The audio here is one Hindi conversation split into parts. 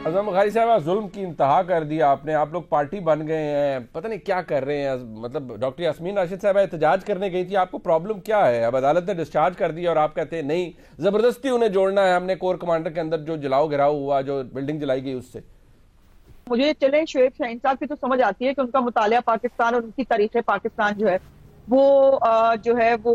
अज़म बुखारी साहब, जुल्म की इंतहा कर दिया आपने। आप लोग पार्टी बन गए हैं, पता नहीं क्या कर रहे हैं। मतलब डॉक्टर यास्मीन राशिद साहब एहतजाज करने गई थी, आपको प्रॉब्लम क्या है? अब अदालत ने डिस्चार्ज कर दिया और आप कहते हैं नहीं, जबरदस्ती उन्हें जोड़ना है हमने कोर कमांडर के अंदर, जो जलाओ गिराओ हुआ, जो बिल्डिंग जलाई गई उससे। मुझे चले शोएब शाहीन साहब की तो समझ आती है कि उनका मुतालिया पाकिस्तान और उनकी तारीख पाकिस्तान जो है वो जो है वो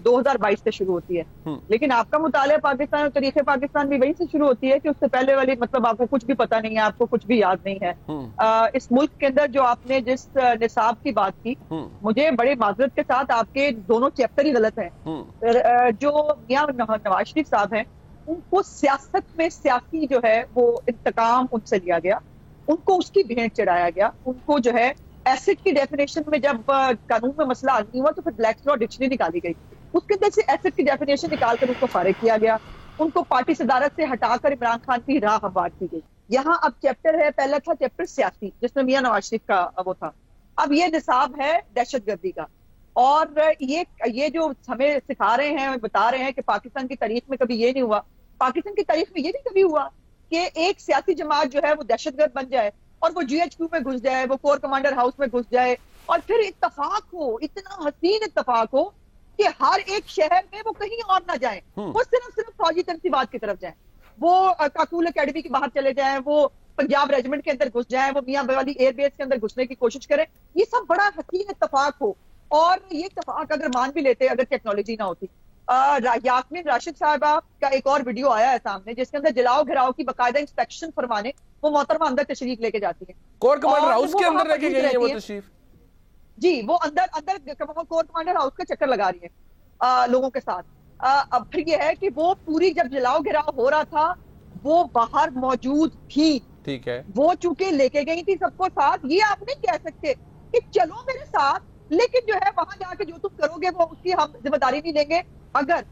2022 से शुरू होती है। हम्म। लेकिन आपका मुतालिया पाकिस्तान और तारीख पाकिस्तान भी वहीं से शुरू होती है कि उससे पहले वाली, मतलब आपको कुछ भी पता नहीं है, आपको कुछ भी याद नहीं है। हम्म। इस मुल्क के अंदर जो आपने जिस निसाब की बात की, हम्म। मुझे बड़े माजरत के साथ आपके दोनों चैप्टर ही गलत हैं। हम्म। जो मियां नवाज शरीफ साहब हैं, उनको सियासत में सियासी जो है वो इंतकाम उनसे लिया गया, उनको उसकी भेंट चढ़ाया गया। उनको जो है एसिड की डेफिनेशन में जब कानून में मसला हल नहीं हुआ तो फिर ब्लैक लॉ डिक्शनरी निकाली गई, उसके अंदर से एसिड की डेफिनेशन निकालकर उनको फारिग किया गया, उनको पार्टी सदारत से हटाकर इमरान खान की राह हमवार की गई। यहाँ अब चैप्टर है, पहला था चैप्टर सियासी जिसमें मियां नवाज शरीफ का वो था, अब ये निसाब है दहशतगर्दी का। और ये जो हमें सिखा रहे हैं, बता रहे हैं कि पाकिस्तान की तारीख में कभी ये नहीं हुआ, पाकिस्तान की तारीख में ये भी कभी हुआ कि एक सियासी जमात जो है वो दहशतगर्द बन जाए और वो GHQ में घुस जाए, वो कोर कमांडर हाउस में घुस जाए, और फिर इत्तफाक हो, इतना हसीन इत्तफाक हो कि हर एक शहर में वो कहीं और ना जाए, वो सिर्फ फौजी तनसीबात की तरफ जाए, वो काकूल अकेडमी के बाहर चले जाए, वो पंजाब रेजिमेंट के अंदर घुस जाए, वो मियां वाली एयरबेस के अंदर घुसने की कोशिश करें। ये सब बड़ा हसीन इत्तफाक हो, और ये इत्तफाक अगर मान भी लेते अगर टेक्नोलॉजी ना होती। यास्मीन राशिद साहबा का एक और वीडियो आया है सामने जिसके अंदर जलाओ घिराओ की बकायदा इंस्पेक्शन फरमाने वो मोहतरमा अंदर तशरीफ लेके जाती है, कोर कमांडर और हाउस वो के वहां अंदर लेके मौजूद गई है वो रहती है। तशरीफ? जी, वो अंदर अंदर कोर कमांडर हाउस का चक्कर लगा रही है लोगों के साथ। अब फिर ये है कि वो पूरी जब जलाओ घिराव हो रहा था वो बाहर मौजूद थी, ठीक है। वो चूंकि लेके गई थी सबको साथ। ये आप नहीं कह सकते कि चलो मेरे साथ, लेकिन जो है वहां जाके जो तुम करोगे वो उसकी हम जिम्मेदारी नहीं लेंगे। अगर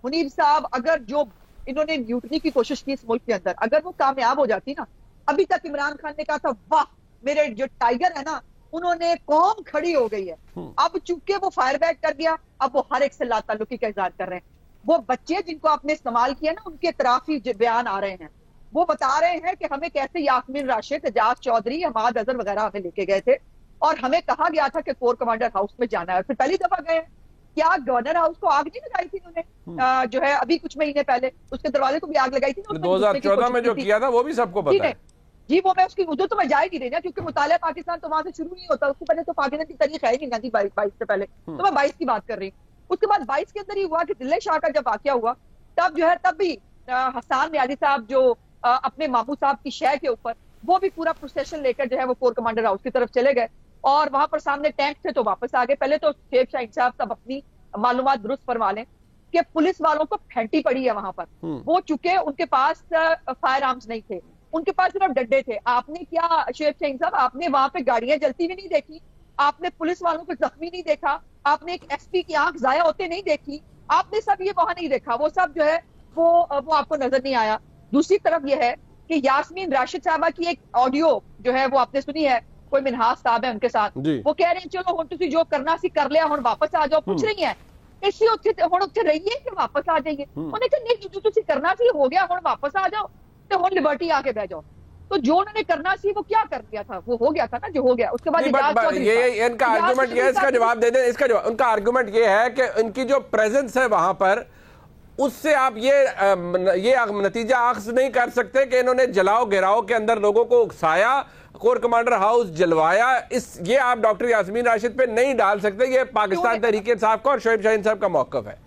मुनीब साहब, अगर जो इन्होंने न्यूटनी की कोशिश की इस मुल्क के अंदर, अगर वो कामयाब हो जाती ना, अभी तक इमरान खान ने कहा था वाह मेरे जो टाइगर है ना, उन्होंने कौम खड़ी हो गई है। अब चूंकि वो फायर बैक कर गया, अब वो हर एक से लाताल्लुकी का इजहार कर रहे हैं। वो बच्चे जिनको आपने इस्तेमाल किया ना, उनके इतराफी बयान आ रहे हैं, वो बता रहे हैं कि हमें कैसे यास्मीन राशिद, एजाज चौधरी, हमाद अजहर वगैरह हमें लेके गए थे और हमें कहा गया था कि कोर कमांडर हाउस में जाना है, फिर पहली दफा गए। क्या गवर्नर हाउस को आग नहीं लगाई थी उन्होंने जो है अभी कुछ महीने पहले, उसके दरवाजे को भी आग लगाई थी ना, 2014 में जो किया था वो भी सबको पता है। जी, वो मैं उसकी उधर तो मैं जा ही नहीं रही ना, क्योंकि मुतालिया पाकिस्तान तो वहां से शुरू नहीं होता, उससे पहले तो पाकिस्तान की तारीख है ही नहीं, 1922 से पहले तो मैं 22 की बात कर रही हूँ। उसके बाद 22 के अंदर ही हुआ कि दिल्ली शाह का जब वाकया हुआ, तब जो है तब भी हसान न्याजी साहब जो अपने मामू साहब की शय के ऊपर, वो भी पूरा प्रोसेशन लेकर जो है वो कोर कमांडर हाउस की तरफ चले गए, और वहां पर सामने टैंक थे तो वापस आ गए। पहले तो शेख शाहीन साहब सब अपनी मालूमात दुरुस्त फरमा लें कि पुलिस वालों को फेंटी पड़ी है वहां पर, वो चूंकि उनके पास फायर आर्म्स नहीं थे, उनके पास सिर्फ डंडे थे। आपने क्या शेख शाहीन साहब, आपने वहां पे गाड़ियां जलती हुई नहीं देखी, आपने पुलिस वालों को जख्मी नहीं देखा, आपने एक SP की आंख जाया होते नहीं देखी, आपने सब ये वहां नहीं देखा, वो सब जो है वो आपको नजर नहीं आया। दूसरी तरफ यह है कि यास्मीन राशिद साहबा की एक ऑडियो जो है वो आपने सुनी है, कोई मिनहास साहब है उनके साथ, वो कह रहे हैं चलो हम तुसी जो करना सी कर लिया, हुण वापस आ जाओ। पूछ रही है इसी हुण उत्थे रहिए कि वापस आ जाइए, उन्हें कहा नहीं जो तुसी करना सी हो गया, हुण वापस आ जाओ तो हुण लिबर्टी आके बह जाओ। तो जो उन्होंने करना सी वो क्या कर दिया था, वो हो गया था ना जो हो गया। उसके बाद ये इनका आर्गुमेंट ये, इसका जवाब दे दें, इसका जवाब, उनका आर्गुमेंट ये है कि इनकी जो प्रेजेंस है वहां पर, उससे आप ये नतीजा अख्ज़ नहीं कर सकते कि इन्होंने जलाओ गिराओ के अंदर लोगों को उकसाया, कोर कमांडर हाउस जलवाया। ये आप डॉक्टर यास्मीन राशिद पे नहीं डाल सकते, ये पाकिस्तान तहरीक इंसाफ का और शोएब शाहीन साहब का मौक़िफ़ है।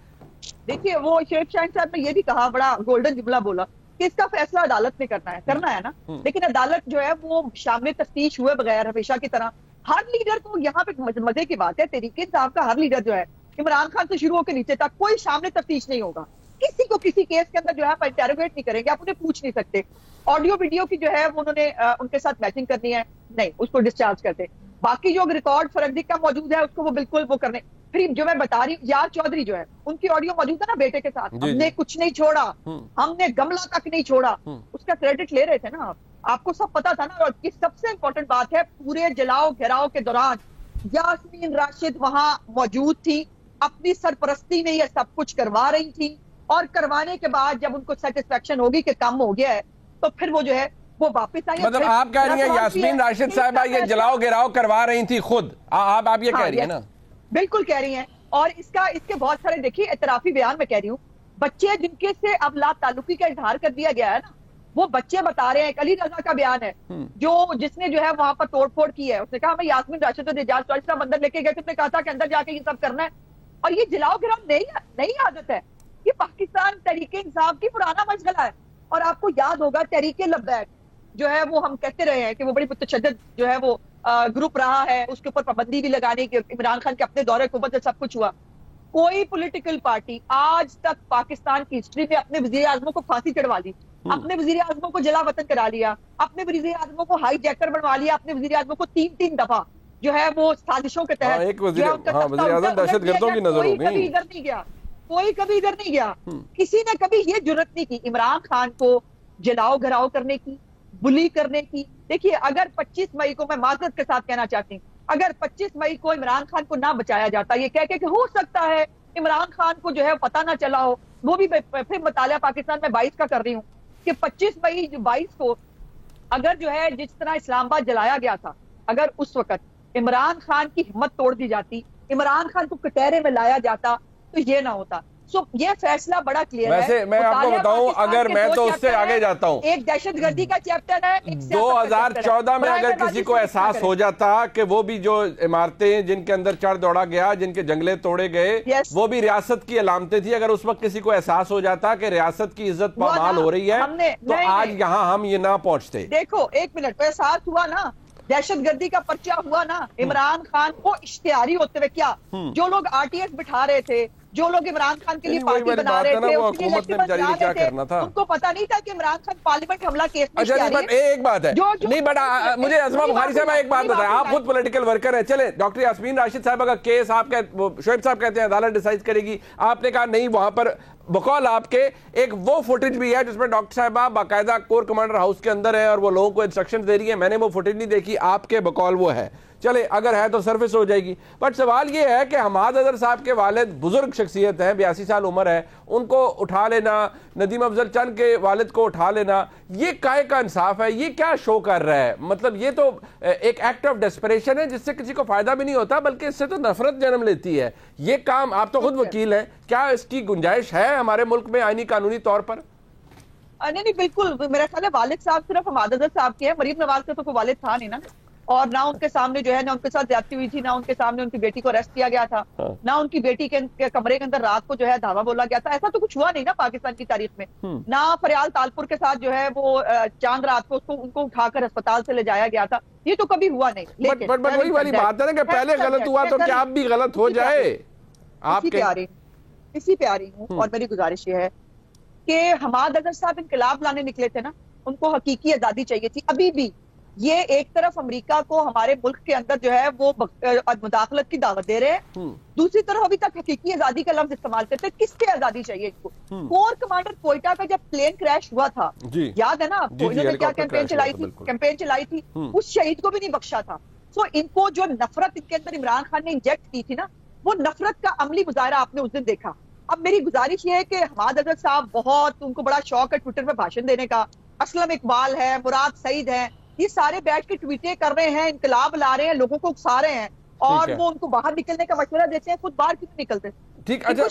देखिए, वो शोएब शाहीन साहब ने ये भी कहा, बड़ा गोल्डन जुमला बोला कि इसका फैसला अदालत ने करना है ना, लेकिन अदालत जो है वो शामिल तफ्तीश हुए बगैर हमेशा की तरह, हर लीडर को, यहाँ पे मजे की बात है, तहरीक इंसाफ का हर लीडर जो है इमरान खान से शुरू होकर नीचे तक कोई सामने तफ्तीश नहीं होगा, किसी को किसी केस के अंदर जो है आप इंटेरोगेट नहीं करेंगे, आप उन्हें पूछ नहीं सकते। ऑडियो वीडियो की जो है वो उन्होंने उनके साथ मैचिंग करनी है, नहीं उसको डिस्चार्ज करते। बाकी जो रिकॉर्ड फॉरेंसिक का मौजूद है उसको वो बिल्कुल वो करने। फिर जो मैं बता रही हूँ, यार चौधरी जो है उनकी ऑडियो मौजूद है ना बेटे के साथ, हमने कुछ नहीं छोड़ा, हमने गमला तक नहीं छोड़ा, उसका क्रेडिट ले रहे थे ना आप, आपको सब पता था ना। और सबसे इंपॉर्टेंट बात है, पूरे जलाओ घेराव के दौरान यास्मीन राशिद वहां मौजूद थी, अपनी सरपरस्ती में ये सब कुछ करवा रही थी, और करवाने के बाद जब उनको सेटिस्फेक्शन होगी कि कम हो गया है, तो फिर वो जो है वो वापस आई। मतलब आप कह रही हैं यास्मीन राशिद साहिबा ये जलाओ गिराओ करवा रही थी खुद, आप ये कह रही है ना? बिल्कुल कह रही हैं। और इसके बहुत सारे देखिए एतराफी बयान में कह रही हूँ, बच्चे जिनके से अब ला ताल्लुकी का इजहार कर दिया गया है ना, वो बच्चे बता रहे हैं। अली रजा का बयान है जिसने जो है वहां पर तोड़फोड़ की है, उसने कहा मैं यास्मीन राशिद और एजाज चौधरी अंदर लेके गए, तुमने कहा था कि अंदर जाके ये सब करना है। और ये जलाओ गिराओ नई आदत है, ये पाकिस्तान तहरीके इंसाफ की पुराना मशगला है। और आपको याद होगा तहरीके लब्बैक जो है वो हम कहते रहे हैं कि वो बड़ी मुतशद्दिद जो है वो ग्रुप रहा है, उसके ऊपर पाबंदी भी लगाने की, इमरान खान के अपने दौरे हुकूमत से सब कुछ हुआ। कोई पॉलिटिकल पार्टी आज तक पाकिस्तान की हिस्ट्री में अपने वजीर आजमों को फांसी चढ़वा दी, अपने वजीर आजमों को जला वतन करा लिया, अपने वजीर आजमों को हाई जैकर बनवा लिया, अपने वजीर आजमों को 3-3 दफा जो है वो साजिशों के तहत दहशतगर्दों की नजर हो गई। कभी इधर नहीं गया, कोई कभी इधर नहीं गया। किसी ने कभी ये जुर्रत नहीं की इमरान खान को जलाओ घराओ करने की, बुली करने की। देखिए अगर 25 मई को, मैं माजरत के साथ कहना चाहती हूँ, अगर 25 मई को इमरान खान को ना बचाया जाता, ये कह के कि हो सकता है इमरान खान को जो है पता ना चला हो, वो भी फिर मुतालिया पाकिस्तान में 22 का कर रही हूँ कि 25 मई 22 को अगर जो है जिस तरह इस्लामाबाद जलाया गया था, अगर उस वक्त इमरान खान की हिम्मत तोड़ दी जाती, इमरान खान को कटहरे में लाया जाता, तो ये ना होता। ये फैसला बड़ा क्लियर है। वैसे मैं आपको बताऊं, अगर मैं तो उससे आगे जाता हूं, एक दहशतगर्दी का चैप्टर है, 2014 में अगर किसी को एहसास हो जाता कि वो भी जो इमारतें जिनके अंदर चढ़ दौड़ा गया, जिनके जंगले तोड़े गए, वो भी रियासत की अलामतें थी, अगर उस वक्त किसी को एहसास हो जाता कि रियासत की इज्जत पामाल हो रही है, तो आज यहाँ हम ये ना पहुंचते। देखो एक मिनट, एहसास हुआ ना, दहशतगर्दी का पर्चा हुआ ना, इमरान खान को इश्तिहारी होते हुए क्या जो लोग आरटीएस बिठा रहे थे, जो लोग इमरान खान के लिए पार्टी बना रहे थे, उनको पता नहीं था कि इमरान खान पार्लियामेंट हमला केस में एक बात है नहीं, बट मुझे अज़मा बुखारी साहब एक बात बताएं, आप खुद पॉलिटिकल वर्कर हैं। चले डॉक्टर यास्मीन राशिद साहब का केस आप शोएब साहब कहते हैं अदालत डिसाइड करेगी, आपने कहा नहीं, वहां पर बकौल आपके एक वो फुटेज भी है जिसमें डॉक्टर साहबा बाकायदा कोर कमांडर हाउस के अंदर है और वो लोगों को इंस्ट्रक्शन दे रही है। मैंने वो फुटेज नहीं देखी, आपके बकौल वो है। चले अगर है तो सरफेस हो जाएगी, बट सवाल ये है कि हमाद अजहर साहब के वालिद बुजुर्ग शख्सियत हैं, 82 साल उम्र है, उनको उठा लेना, नदीम अफजल चंद के वालिद को उठा लेना, ये काहे का इंसाफ है? ये क्या शो कर रहा है? मतलब ये तो एक एक्ट ऑफ डेस्परेशन है जिससे किसी को फायदा भी नहीं होता, बल्कि इससे तो नफरत जन्म लेती है। ये काम, आप तो खुद वकील हैं, क्या इसकी गुंजाइश है हमारे मुल्क में आईनी कानूनी तौर पर? नहीं बिल्कुल, मेरा ख्याल है वालिद साहब सिर्फ हमाद अजहर साहब के हैं, मरीम नवाज का तो कोई वालिद था नहीं ना, और ना उनके सामने जो है ना उनके साथ ज्यादती हुई थी, ना उनके सामने उनकी बेटी को अरेस्ट किया गया था, ना उनकी बेटी के कमरे के अंदर रात को जो है धावा बोला गया था। ऐसा तो कुछ हुआ नहीं ना पाकिस्तान की तारीख में। ना फरियाल तालपुर के साथ जो है वो चांद रात को उनको उठाकर अस्पताल से ले जाया गया था, ये तो कभी हुआ नहीं। लेकिन वही वाली बात है ना कि पहले गलत हुआ तो क्या अब भी गलत हो जाए? आप इसी पे आ रही हूँ, और मेरी गुजारिश ये है कि हमाद अजहर साहब इंकलाब लाने निकले थे ना, उनको हकीकी आजादी चाहिए थी। अभी भी ये एक तरफ अमेरिका को हमारे मुल्क के अंदर जो है वो मुदाखलत की दावत दे रहे हैं, दूसरी तरफ अभी तक हकीकी आजादी का लफ्ज इस्तेमाल करते हैं। किससे आजादी चाहिए इनको? कोर कमांडर कोयटा का जब प्लेन क्रैश हुआ था, याद है ना आपको, इन्होंने क्या कैंपेन चलाई थी, उस शहीद को भी नहीं बख्शा था। सो इनको जो नफरत इनके अंदर इमरान खान ने इंजेक्ट की थी ना, वो नफरत का अमली मुजाहरा आपने उस दिन देखा। अब मेरी गुजारिश ये है कि हमाद अजहर साहब बहुत, उनको बड़ा शौक है ट्विटर पे भाषण देने का, असलम इकबाल है, मुराद सईद है, ये सारे बैठ के ट्वीटें कर रहे हैं, इंकलाब ला रहे हैं, लोगों को उकसा रहे हैं, और वो उनको बाहर निकलने का मशवरा देते हैं, खुद बाहर क्यों निकलते? ठीक, हमें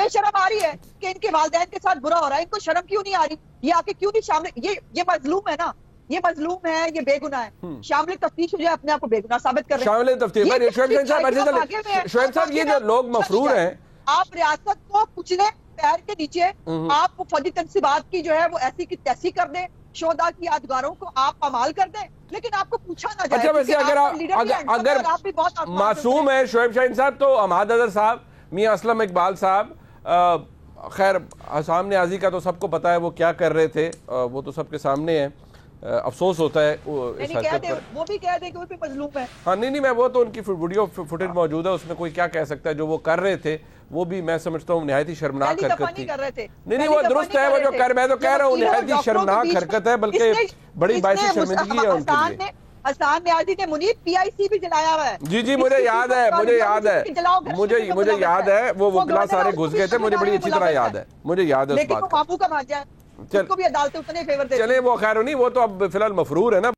शर्म आ रही है कि इनके वालिदैन के साथ बुरा हो रहा है, इनको शर्म क्यों नहीं आ रही? ये आके क्यों नहीं शामिल? ये मजलूम है ना, ये मजलूम है, ये बेगुनाह है। शामिल तफ्तीश हो जाए, अपने आप को बेगुनाह साबित कर रहे हैं। शामिल तफ्तीश शोएब साहब, ये जो लोग मफरूर हैं, आप रियासत को कुचले पैर के नीचे, आप फौजी तनसीबात की जो है वो ऐसी की तैसी कर दें, शोदा की यादगारों को आप अमाल कर दें, लेकिन आपको पूछा ना जाए। अच्छा, वैसे अगर आप भी बहुत मासूम है शोएब शाहीन साहब, तो हमाद अजहर साहब, मियां असलम इकबाल साहब, खैर हसाम न्याजी का तो सबको पता है वो क्या कर रहे थे, वो तो सबके सामने है। अफसोस होता है वो भी कह दे कि वो भी मजलूम है। हाँ नहीं, मैं वो तो उनकी वीडियो फुटेज मौजूद है, उसमें कोई क्या कह सकता है। जो वो कर रहे थे वो भी मैं समझता हूँ निहायत ही शर्मनाक हरकत थी। नहीं, वो दुरुस्त है, वो जो कर, मैं तो कह रहा हूँ निहायत ही शर्मनाक हरकत है, बल्कि बड़ी बाइस शर्मिंदगी है उनके लिए। हसन न्याजी ने मुनीर पीआईसी भी जलाया हुआ है। जी, मुझे याद है, मुझे याद है, वो वकला सारे घुस गए थे, मुझे बड़ी अच्छी तरह याद है, मुझे याद है। लेकिन वो बाबू का भांजा है, उसको भी अदालतें उतने फेवर देती हैं। चले वो खैर नहीं, वो तो अब फिलहाल मफरूर है ना।